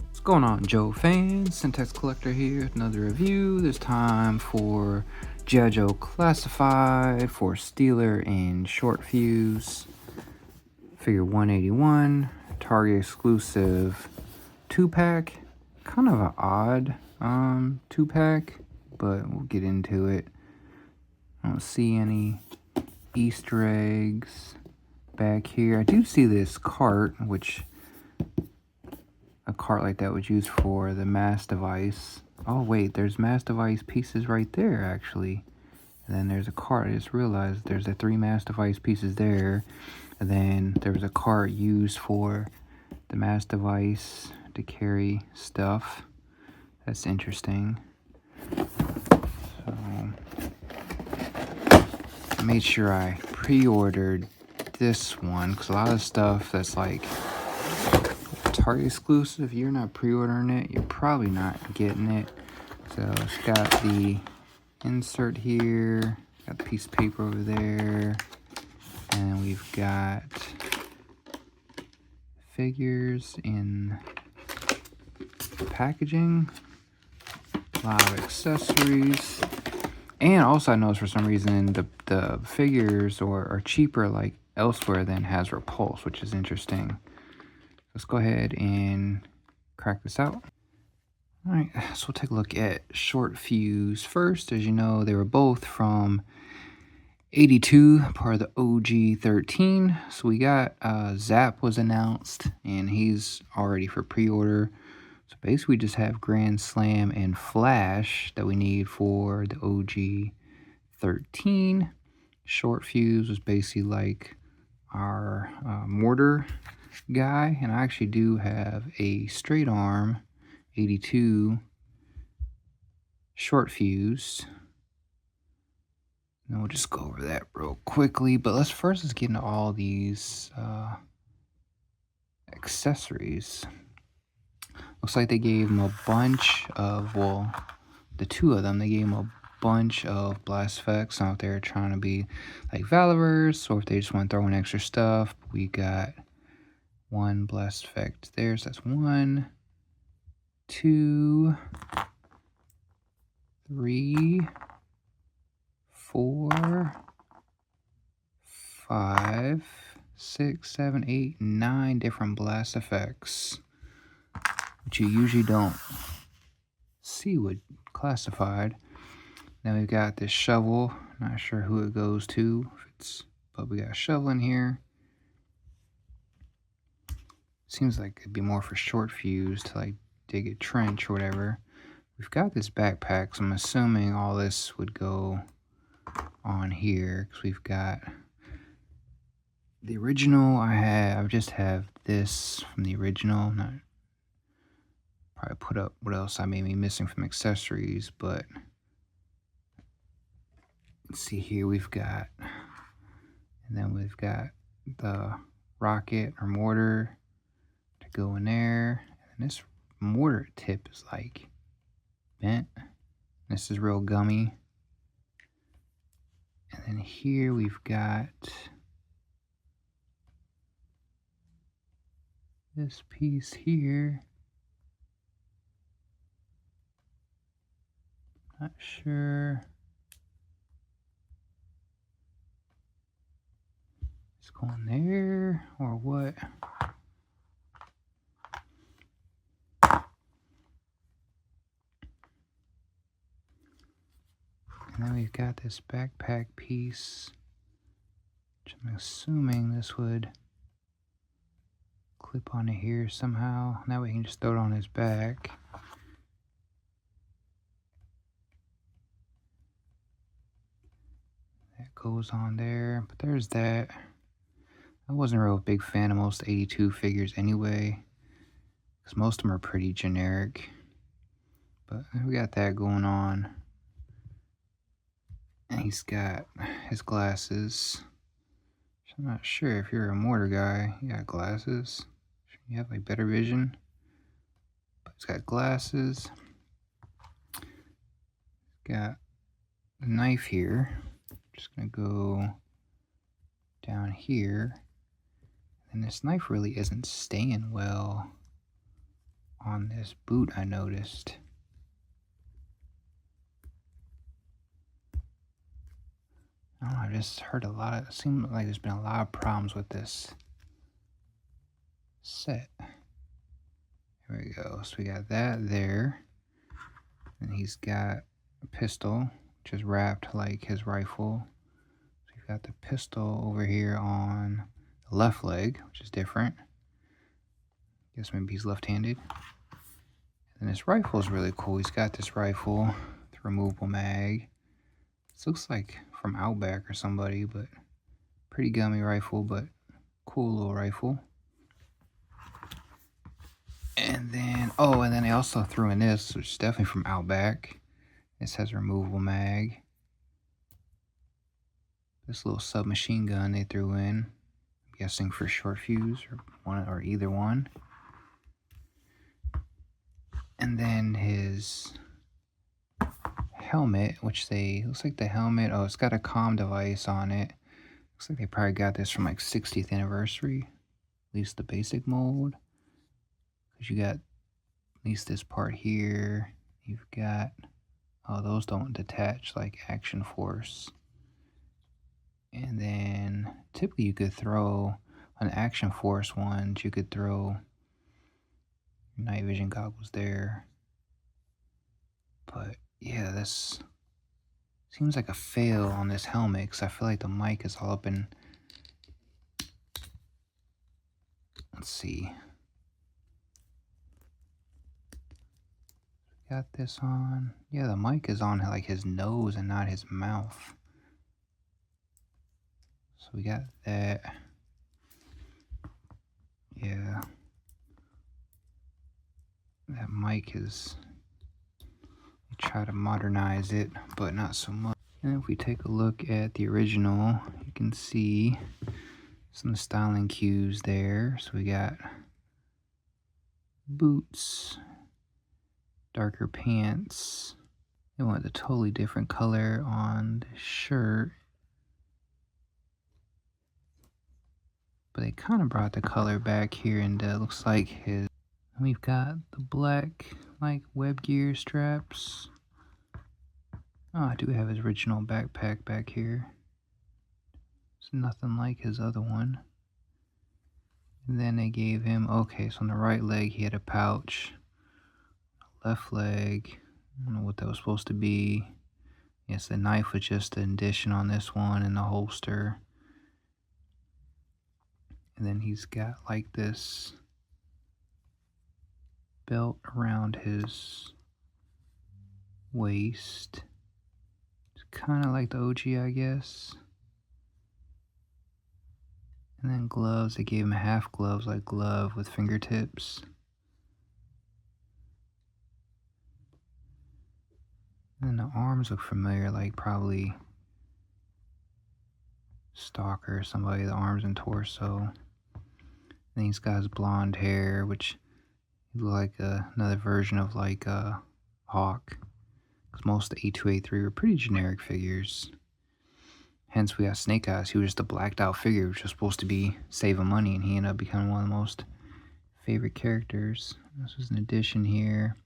What's going on, Joe fans? Centex Collector here, another review. This time for G.I. Joe Classified for Steeler and Short-Fuze. Figure 181, Target exclusive 2-pack. Kind of an odd 2-pack, but we'll get into it. I don't see any Easter eggs back here. I do see this cart, which a cart like that was used for the mass device. Oh wait, there's mass device pieces right there actually. And then there's a cart. I just realized there's the 3 mass device pieces there. And then there was a cart used for the mass device to carry stuff. That's interesting. So I made sure I pre-ordered this one because a lot of stuff that's like Target exclusive, if you're not pre-ordering it, you're probably not getting it. So it's got the insert here, got the piece of paper over there, and we've got figures in packaging, a lot of accessories, and also I noticed for some reason the figures are cheaper like elsewhere than Hasbro Pulse, which is interesting. Let's go ahead and crack this out. All right, so we'll take a look at Short-Fuze first. As you know, they were both from 82, part of the OG 13. So we got Zap was announced, and he's already for pre-order. So basically we just have Grand Slam and Flash that we need for the OG 13. Short-Fuze was basically like our mortar guy, and I actually do have a straight arm 82 Short-Fuze. And we'll just go over that real quickly, but let's get into all these accessories. Looks like they gave him a bunch of, well, the 2 of them, they gave him a bunch of blast effects. I don't know if they're trying to be like Valorers or if they just want to throw in extra stuff. We got 1 blast effect there, so that's 1, 2, 3, 4, 5, 6, 7, 8, 9 different blast effects, which you usually don't see with Classified. Then we've got this shovel. Not sure who it goes to, but we got a shovel in here. Seems like it'd be more for Short-Fuze to like dig a trench or whatever. We've got this backpack, so I'm assuming all this would go on here because we've got the original. I just have this from the original. Not probably put up what else I may be missing from accessories, but let's see here. We've got, and then we've got the rocket or mortar to go in there, and this mortar tip is like bent. This is real gummy. And then here we've got this piece here. Not sure. It's going there or what? And then we've got this backpack piece, which I'm assuming this would clip onto here somehow. Now we can just throw it on his back. That goes on there, but there's that. I wasn't a real big fan of most 82 figures anyway, because most of them are pretty generic. But we got that going on. And he's got his glasses. I'm not sure if you're a mortar guy, you got glasses. You have like better vision. But he's got glasses. Got a knife here. Just gonna go down on here. And this knife really isn't staying well on this boot, I noticed. I don't know, I just heard it seemed like there's been a lot of problems with this set. Here we go. So we got that there. And he's got a pistol, which is wrapped like his rifle. So you've got the pistol over here on the left leg, which is different. Guess maybe he's left-handed. And this rifle is really cool. He's got this rifle with removable mag. This looks like from Outback or somebody, but pretty gummy rifle, but cool little rifle. And then, oh, and then they also threw in this, which is definitely from Outback. This has a removable mag. This little submachine gun they threw in, I'm guessing for Short-Fuze or one or either one. And then his helmet, which looks like the helmet, oh, it's got a comm device on it. Looks like they probably got this from like 60th anniversary, at least the basic mold. Because you got at least this part here. You've got, oh, those don't detach like Action Force. And then typically you could throw on Action Force ones, you could throw night vision goggles there. But yeah, this seems like a fail on this helmet because I feel like the mic is all up in. Let's see. Got this on. Yeah, the mic is on like his nose and not his mouth. So we got that. Yeah. That mic is, we try to modernize it, but not so much. And if we take a look at the original, you can see some styling cues there. So we got boots, darker pants. They went a totally different color on the shirt, but they kind of brought the color back here, and looks like his. We've got the black like web gear straps. Oh, I do have his original backpack back here. It's nothing like his other one. And then they gave him, okay, so on the right leg he had a pouch. Left leg, I don't know what that was supposed to be. Yes, the knife was just an addition on this one and the holster. And then he's got like this belt around his waist. It's kind of like the OG, I guess. And then gloves, they gave him half gloves, like glove with fingertips. And then the arms look familiar, like probably Stalker or somebody, the arms and torso. And he's got his blonde hair, which look like another version of like Hawk. Because most of the A2, A3 were pretty generic figures. Hence we got Snake Eyes. He was just a blacked out figure, which was supposed to be saving money, and he ended up becoming one of the most favorite characters. This was an addition here.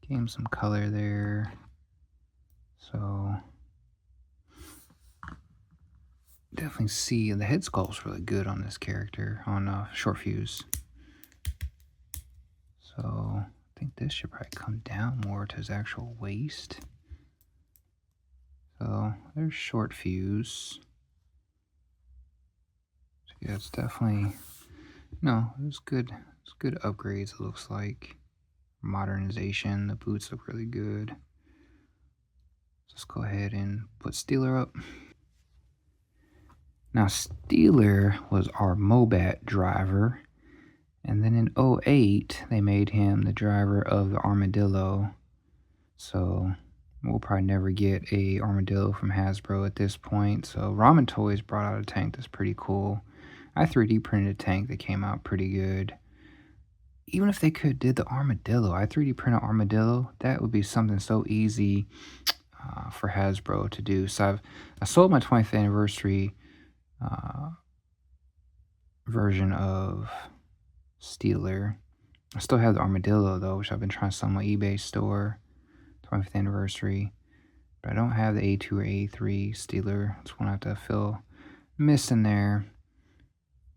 Gave him some color there. So definitely see the head sculpt's really good on this character on Short-Fuze. So I think this should probably come down more to his actual waist. So there's Short-Fuze. So yeah, it's definitely, no, it's good. It's good upgrades, it looks like. Modernization, the boots look really good. Let's go ahead and put Steeler up. Now Steeler was our Mobat driver, and then in 08 they made him the driver of the Armadillo. So we'll probably never get a Armadillo from Hasbro at this point. So Ramen Toys brought out a tank that's pretty cool. I 3D printed a tank that came out pretty good. Even if they did the Armadillo, I 3D printed Armadillo, that would be something so easy. for Hasbro to do. So I sold my 20th anniversary version of Steeler. I still have the Armadillo though, which I've been trying to sell on my eBay store, 20th anniversary. But I don't have the A2 or A3 Steeler. That's one I have to feel missing there.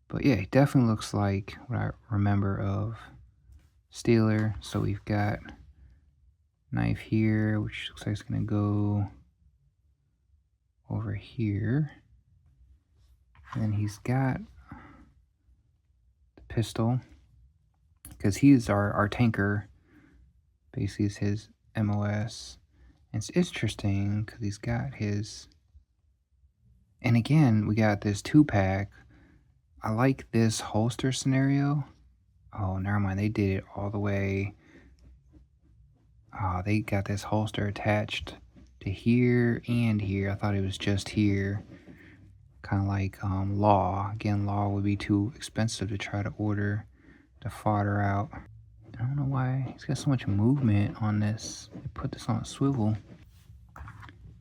But yeah, it definitely looks like what I remember of Steeler. So we've got knife here, which looks like it's gonna go over here. And then he's got the pistol, because he's our tanker. Basically, is his MOS. And it's interesting because he's got his. And again, we got this 2-pack. I like this holster scenario. Oh, never mind. They did it all the way. Oh, they got this holster attached to here and here. I thought it was just here. Kind of like Law. Again, Law would be too expensive to try to order the fodder out. I don't know why he's got so much movement on this. They put this on a swivel.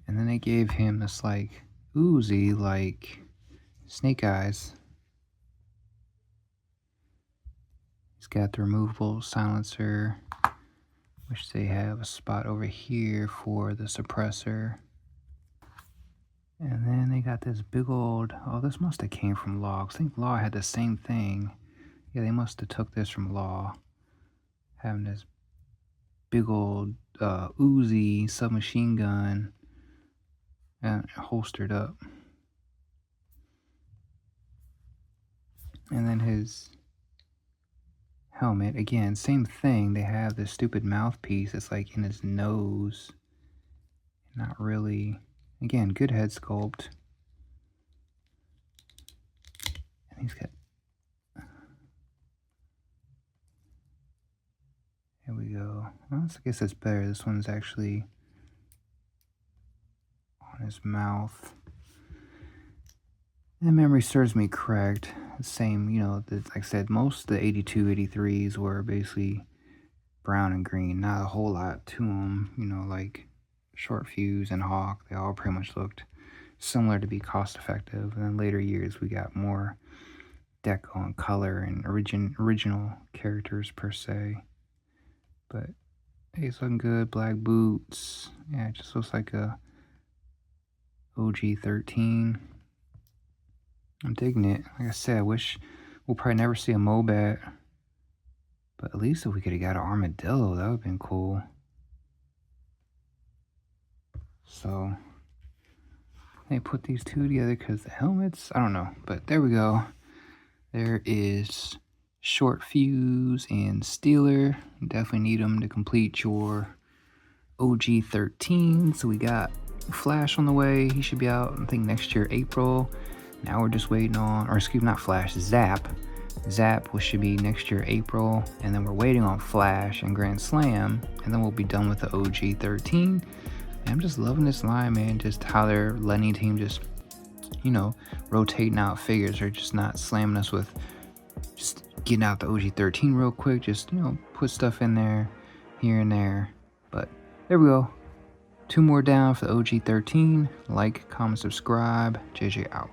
And then they gave him this like Uzi, like Snake Eyes. He's got the removable silencer, which they have a spot over here for the suppressor. And then they got this big old, oh, this must have came from Law. I think Law had the same thing. Yeah, they must have took this from Law. Having this big old Uzi submachine gun and holstered up. And then his helmet, again, same thing. They have this stupid mouthpiece that's like in his nose. Not really. Again, good head sculpt. And he's got. Here we go. Well, I guess that's better. This one's actually on his mouth. And memory serves me correct. The same, you know, like I said, most of the 82, 83s were basically brown and green. Not a whole lot to them, you know, like Short-Fuze and Hawk. They all pretty much looked similar to be cost effective. And then later years, we got more deco and color and original characters per se. But hey, it's looking good. Black boots. Yeah, it just looks like a OG 13. I'm digging it. Like I said, I wish we'll probably never see a Mobat. But at least if we could have got an Armadillo, that would have been cool. So they put these two together because the helmets, I don't know. But there we go. There is Short-Fuze and Steeler. You definitely need them to complete your OG 13. So we got Flash on the way. He should be out, I think, next year, April. Now we're just waiting on, or excuse me, not Flash, Zap. Zap should be next year, April. And then we're waiting on Flash and Grand Slam. And then we'll be done with the OG 13. And I'm just loving this line, man. Just how they're letting team just, you know, rotating out figures. They're just not slamming us with just getting out the OG 13 real quick. Just, you know, put stuff in there, here and there. But there we go. 2 more down for the OG 13. Like, comment, subscribe. JJ out.